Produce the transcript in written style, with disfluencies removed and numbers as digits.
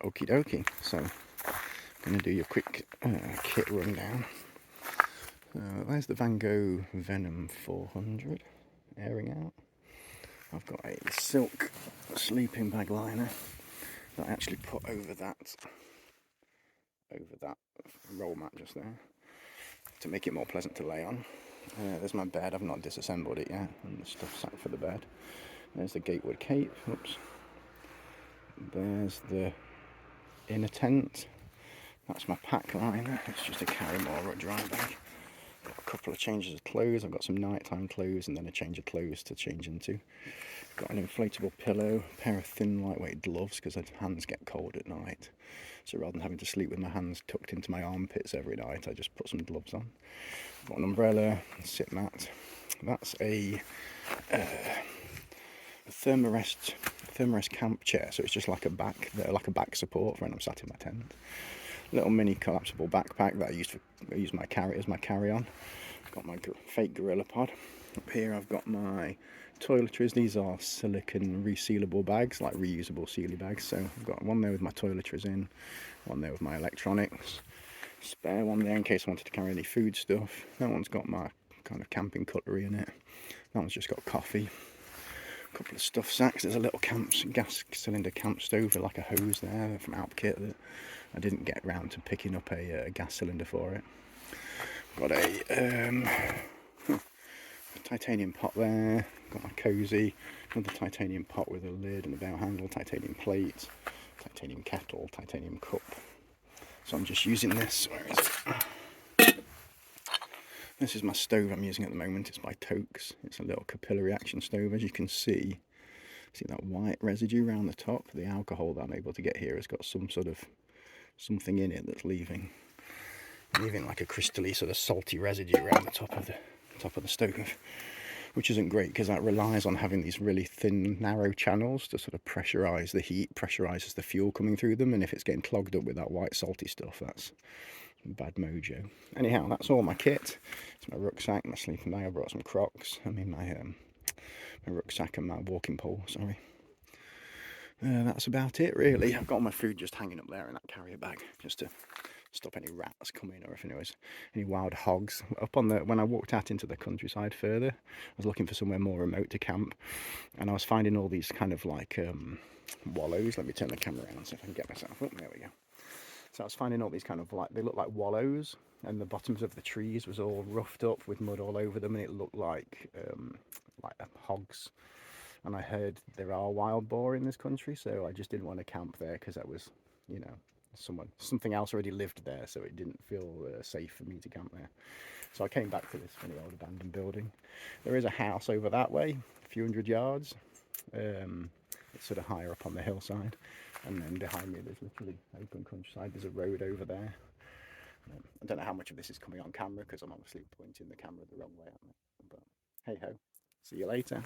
Okie dokie, so I'm going to do your quick kit rundown. There's the Van Gogh Venom 400 airing out. I've got a silk sleeping bag liner that I actually put over that roll mat just there to make it more pleasant to lay on. There's my bed. I've not disassembled it yet, and the stuff sat for the bed. There's the Gatewood cape. Oops. There's the inner tent. That's my pack liner. It's just a carry more or a dry bag. Got a couple of changes of clothes. I've got some nighttime clothes and then a change of clothes to change into. Got an inflatable pillow, a pair of thin lightweight gloves because my hands get cold at night. So rather than having to sleep with my hands tucked into my armpits every night, I just put some gloves on. Got an umbrella, a sit mat. That's a thermarest camp chair, so it's just like a back support for when I'm sat in my tent. Little mini collapsible backpack that I use as my carry-on. Got my fake gorilla pod. Up here I've got my toiletries. These are silicone resealable bags, like reusable sealy bags. So I've got one there with my toiletries in, one there with my electronics, spare one there in case I wanted to carry any food stuff. That one's got my kind of camping cutlery in it. That one's just got coffee. A couple of stuff sacks. There's a little gas cylinder camp stove with like a hose there from Alpkit that I didn't get round to picking up a gas cylinder for it. Got a titanium pot there. Got my cozy, another titanium pot with a lid and a bell handle, titanium plate, titanium kettle, titanium cup. So I'm just using this. Where is it? This is my stove I'm using at the moment. It's by Tokes. It's a little capillary action stove. As you can see that white residue around the top. The alcohol that I'm able to get here has got some sort of something in it that's leaving like a crystally sort of salty residue around the top of the stove, which isn't great because that relies on having these really thin, narrow channels to sort of pressurize the heat, pressurizes the fuel coming through them, and if it's getting clogged up with that white salty stuff, that's bad mojo. Anyhow, that's all my kit. It's my rucksack, my sleeping bag. I brought some Crocs. I mean my rucksack and my walking pole. Sorry. That's about it really. I've got all my food just hanging up there in that carrier bag just to stop any rats coming or if there was any wild hogs. When I walked out into the countryside further, I was looking for somewhere more remote to camp, and I was finding all these kind of like wallows. Let me turn the camera around so if I can get myself up. There we go. So I was finding all these kind of they look like wallows, and the bottoms of the trees was all roughed up with mud all over them, and it looked like hogs. And I heard there are wild boar in this country, so I just didn't want to camp there because that was, something else already lived there, so it didn't feel safe for me to camp there. So I came back to this funny old abandoned building. There is a house over that way, a few hundred yards. It's sort of higher up on the hillside, and then behind me there's literally open countryside. There's a road over there. I don't know how much of this is coming on camera because I'm obviously pointing the camera the wrong way at me. But hey ho, see you later.